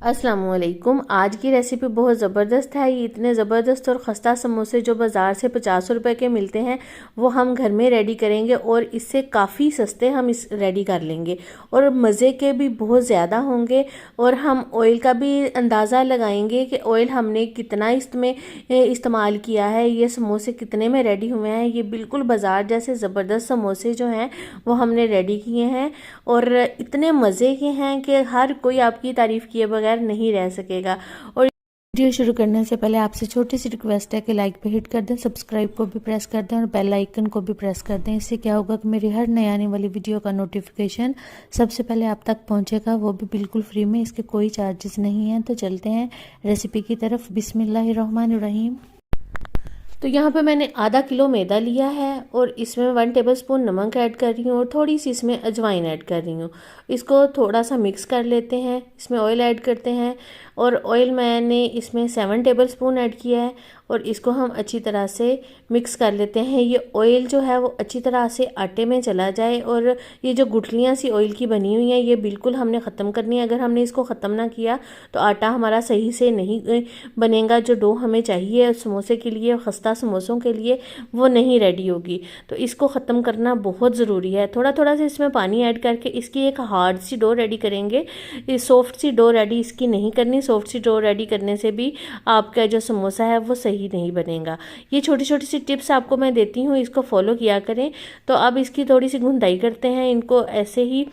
अस्सलामुअलैकुम। आज की रेसिपी बहुत ज़बरदस्त है। ये इतने ज़बरदस्त और ख़स्ता समोसे जो बाज़ार से 50 रुपए के मिलते हैं वो हम घर में रेडी करेंगे और इससे काफ़ी सस्ते हम इस रेडी कर लेंगे और मज़े के भी बहुत ज़्यादा होंगे। और हम ऑयल का भी अंदाज़ा लगाएंगे कि ऑयल हमने कितना इसमें इस्तेमाल किया है। ये समोसे कितने में रेडी हुए हैं। ये बिल्कुल बाज़ार जैसे ज़बरदस्त समोसे जो हैं वो हमने रेडी किए हैं और इतने मज़े के हैं कि हर कोई आपकी तारीफ़ किए बगैर नहीं रह सकेगा। और वीडियो शुरू करने से पहले आपसे छोटी सी रिक्वेस्ट है कि लाइक पे हिट कर दें, सब्सक्राइब को भी प्रेस कर दें और बेल आइकन को भी प्रेस कर दें। इससे क्या होगा कि मेरी हर नई आने वाली वीडियो का नोटिफिकेशन सबसे पहले आप तक पहुंचेगा, वो भी बिल्कुल फ्री में। इसके कोई चार्जेस नहीं हैं। तो चलते हैं रेसिपी की तरफ। बिस्मिल्लाहिर्रहमानिर्रहीम। तो यहाँ पे मैंने आधा किलो मैदा लिया है और इसमें 1 टेबलस्पून नमक ऐड कर रही हूँ और थोड़ी सी इसमें अजवाइन ऐड कर रही हूँ। इसको थोड़ा सा मिक्स कर लेते हैं। इसमें ऑयल ऐड करते हैं और ऑयल मैंने इसमें 7 टेबलस्पून ऐड किया है और इसको हम अच्छी तरह से मिक्स कर लेते हैं। ये ऑयल जो है वो अच्छी तरह से आटे में चला जाए और ये जो गुठलियाँ सी ऑयल की बनी हुई हैं ये बिल्कुल हमने ख़त्म करनी है। अगर हमने इसको ख़त्म ना किया तो आटा हमारा सही से नहीं बनेगा। जो डो हमें चाहिए समोसे के लिए, खस्ता समोसों के लिए, वो नहीं रेडी होगी। तो इसको ख़त्म करना बहुत ज़रूरी है। थोड़ा थोड़ा सा इसमें पानी ऐड करके इसकी एक हार्ड सी डो रेडी करेंगे। सॉफ्ट सी डो रेडी इसकी नहीं करनी। सॉफ्ट सी डो रेडी करने से भी आपका जो समोसा है वो सही नहीं बनेगा। ये छोटी छोटी सी टिप्स आपको मैं देती हूँ, इसको फॉलो किया करें। तो अब इसकी थोड़ी सी गूंदाई करते हैं। इनको ऐसे ही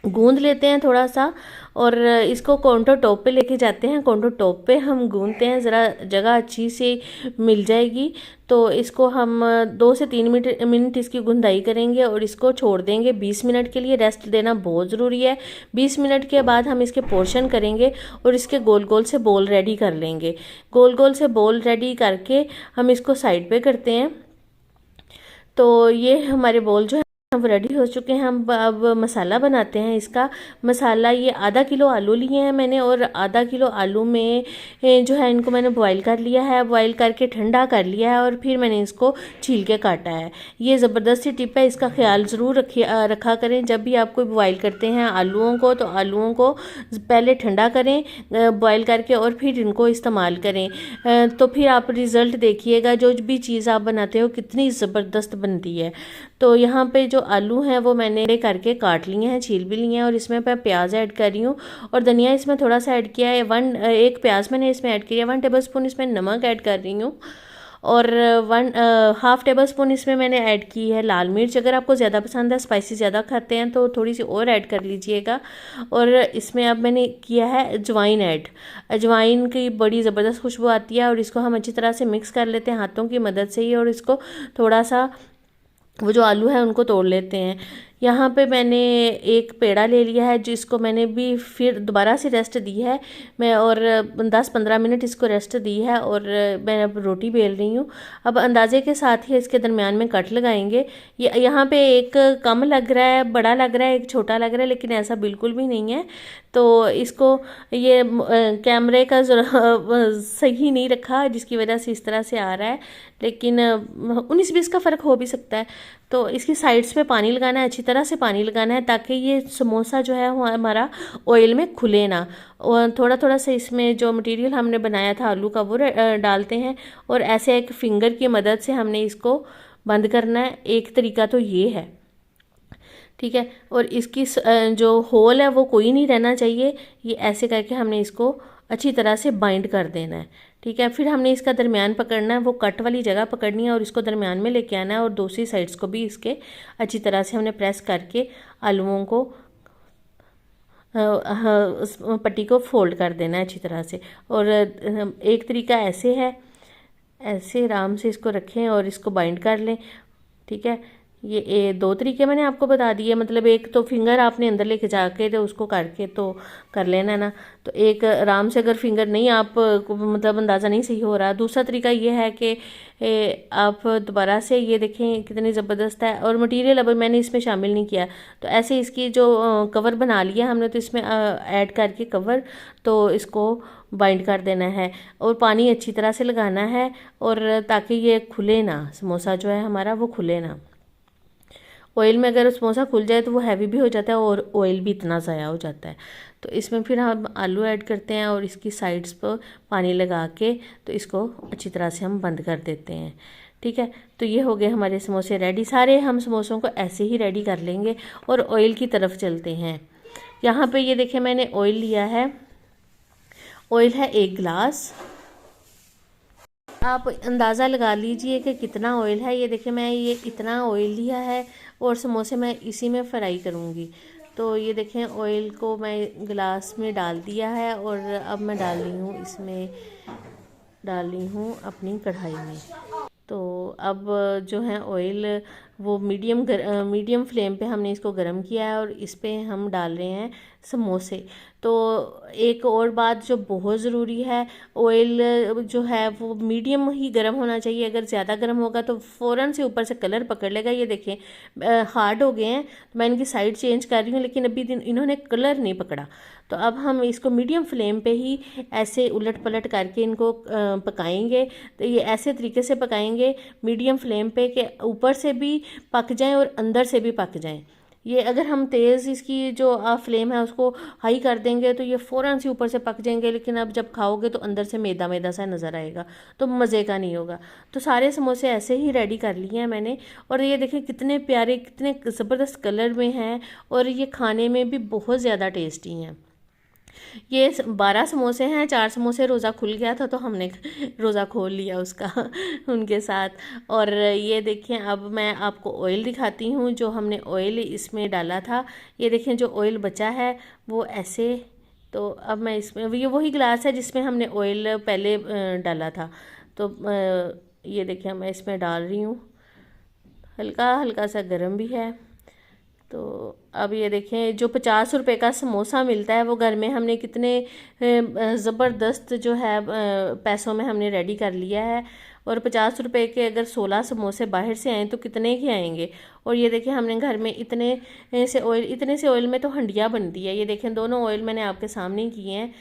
गूंद लेते हैं थोड़ा सा और इसको काउंटर टॉप पे लेके जाते हैं। काउंटर टॉप पे हम गूंदते हैं, ज़रा जगह अच्छी से मिल जाएगी। तो इसको हम 2 से 3 मिनट इसकी गुंदाई करेंगे और इसको छोड़ देंगे 20 मिनट के लिए। रेस्ट देना बहुत ज़रूरी है। 20 मिनट के बाद हम इसके पोर्शन करेंगे और इसके गोल गोल से बॉल रेडी कर लेंगे। गोल गोल से बॉल रेडी करके हम इसको साइड पे करते हैं। तो ये हमारे बॉल जो अब रेडी हो चुके हैं। हम अब मसाला बनाते हैं। इसका मसाला, ये आधा किलो आलू लिए हैं मैंने और आधा किलो आलू में जो है इनको मैंने बॉईल कर लिया है। बॉईल करके ठंडा कर लिया है और फिर मैंने इसको छील के काटा है। ये ज़बरदस्ती टिप है, इसका ख्याल ज़रूर रखा करें। जब भी आप कोई बॉईल करते हैं आलूओं को तो आलूओं को पहले ठंडा करें बॉईल करके और फिर इनको इस्तेमाल करें। तो फिर आप रिज़ल्ट देखिएगा, जो भी चीज़ आप बनाते हो कितनी ज़बरदस्त बनती है। तो यहाँ पे जो आलू हैं वो मैंने करके काट लिए हैं, छील भी लिए हैं और इसमें मैं प्याज ऐड कर रही हूँ और धनिया इसमें थोड़ा सा ऐड किया है। एक प्याज मैंने इसमें ऐड किया है। 1 टेबलस्पून इसमें नमक ऐड कर रही हूँ और 1/2 टेबलस्पून इसमें मैंने ऐड की है लाल मिर्च। अगर आपको ज़्यादा पसंद है, स्पाइसी ज़्यादा खाते हैं तो थोड़ी सी और ऐड कर लीजिएगा। और इसमें अब मैंने किया है अजवाइन ऐड। अजवाइन की बड़ी ज़बरदस्त खुशबू आती है और इसको हम अच्छी तरह से मिक्स कर लेते हैं हाथों की मदद से ही और इसको थोड़ा सा वो जो आलू है उनको तोड़ लेते हैं। यहाँ पे मैंने एक पेड़ा ले लिया है जिसको मैंने भी फिर दोबारा से रेस्ट दी है मैं और 10-15 मिनट इसको रेस्ट दी है और मैं अब रोटी बेल रही हूँ। अब अंदाजे के साथ ही इसके दरमियान में कट लगाएंगे। यहाँ पे एक कम लग रहा है, बड़ा लग रहा है, एक छोटा लग रहा है, लेकिन ऐसा बिल्कुल भी नहीं है। तो इसको ये कैमरे का सही नहीं रखा जिसकी वजह से इस तरह से आ रहा है, लेकिन 19-20 का फ़र्क हो भी सकता है। तो इसकी साइड्स पे पानी लगाना है, अच्छी तरह से पानी लगाना है ताकि ये समोसा जो है वो हमारा ऑयल में खुले ना। और थोड़ा थोड़ा सा इसमें जो मटेरियल हमने बनाया था आलू का वो डालते हैं और ऐसे एक फिंगर की मदद से हमने इसको बंद करना है। एक तरीका तो ये है, ठीक है। और इसकी जो होल है वो कोई नहीं रहना चाहिए। ये ऐसे करके हमने इसको अच्छी तरह से बाइंड कर देना है, ठीक है। फिर हमने इसका दरमियान पकड़ना है, वो कट वाली जगह पकड़नी है और इसको दरमियान में लेके आना है और दूसरी साइड्स को भी इसके अच्छी तरह से हमने प्रेस करके आलूओं को उस पट्टी को फोल्ड कर देना है अच्छी तरह से। और एक तरीका ऐसे है, ऐसे आराम से इसको रखें और इसको बाइंड कर लें, ठीक है। ये 2 तरीके मैंने आपको बता दिए। मतलब एक तो फिंगर आपने अंदर लेके जाके तो उसको करके तो कर लेना ना। तो एक आराम से अगर फिंगर नहीं आप मतलब अंदाज़ा नहीं सही हो रहा, दूसरा तरीका ये है कि आप दोबारा से ये देखें कितनी ज़बरदस्त है। और मटेरियल अब मैंने इसमें शामिल नहीं किया, तो ऐसे इसकी जो कवर बना लिया हमने, तो इसमें ऐड करके कवर तो इसको बाइंड कर देना है और पानी अच्छी तरह से लगाना है और ताकि ये खुले ना, समोसा जो है हमारा वो खुले ना। ऑयल में अगर समोसा खुल जाए तो वो हैवी भी हो जाता है और ऑयल भी इतना ज़ाया हो जाता है। तो इसमें फिर हम आलू ऐड करते हैं और इसकी साइड्स पर पानी लगा के तो इसको अच्छी तरह से हम बंद कर देते हैं। ठीक है, तो ये हो गए हमारे समोसे रेडी। सारे हम समोसों को ऐसे ही रेडी कर लेंगे और ऑयल की तरफ चलते हैं। यहाँ पे ये देखें मैंने ऑयल लिया है, ऑयल है 1 गिलास। आप अंदाज़ा लगा लीजिए कि कितना ऑयल है। ये देखें मैं ये इतना ऑयल लिया है और समोसे मैं इसी में फ्राई करूँगी। तो ये देखें ऑयल को मैं गिलास में डाल दिया है और अब मैं डाल रही हूँ अपनी कढ़ाई में। तो अब जो है ऑयल वो मीडियम फ्लेम पे हमने इसको गर्म किया है और इस पे हम डाल रहे हैं समोसे। तो एक और बात जो बहुत ज़रूरी है, ऑयल जो है वो मीडियम ही गर्म होना चाहिए। अगर ज़्यादा गर्म होगा तो फ़ौरन से ऊपर से कलर पकड़ लेगा। ये देखें हार्ड हो गए हैं, तो मैं इनकी साइड चेंज कर रही हूँ, लेकिन अभी इन्होंने कलर नहीं पकड़ा। तो अब हम इसको मीडियम फ्लेम पे ही ऐसे उलट पलट करके इनको पकाएंगे। तो ये ऐसे तरीके से पकाएंगे मीडियम फ्लेम पे कि ऊपर से भी पक जाएं और अंदर से भी पक जाएं। ये अगर हम तेज़ इसकी जो फ्लेम है उसको हाई कर देंगे तो ये फ़ौरन से ऊपर से पक जाएंगे, लेकिन अब जब खाओगे तो अंदर से मैदा मैदा सा नज़र आएगा, तो मज़े का नहीं होगा। तो सारे समोसे ऐसे ही रेडी कर लिए हैं मैंने। और ये देखें कितने प्यारे, कितने ज़बरदस्त कलर में हैं और ये खाने में भी बहुत ज़्यादा टेस्टी हैं। ये 12 समोसे हैं, 4 समोसे रोज़ा खुल गया था तो हमने रोज़ा खोल लिया उसका उनके साथ। और ये देखें अब मैं आपको ऑयल दिखाती हूँ जो हमने ऑयल इसमें डाला था। ये देखें जो ऑयल बचा है वो ऐसे, तो अब मैं इसमें, ये वही गिलास है जिसमें हमने ऑयल पहले डाला था। तो ये देखें मैं इसमें डाल रही हूँ, हल्का हल्का सा गर्म भी है। तो अब ये देखें जो 50 रुपए का समोसा मिलता है वो घर में हमने कितने ज़बरदस्त जो है पैसों में हमने रेडी कर लिया है। और 50 रुपए के अगर 16 समोसे बाहर से आएँ तो कितने के आएंगे। और ये देखें हमने घर में इतने से ऑयल में तो हंडिया बनती है। ये देखें दोनों ऑयल मैंने आपके सामने किए हैं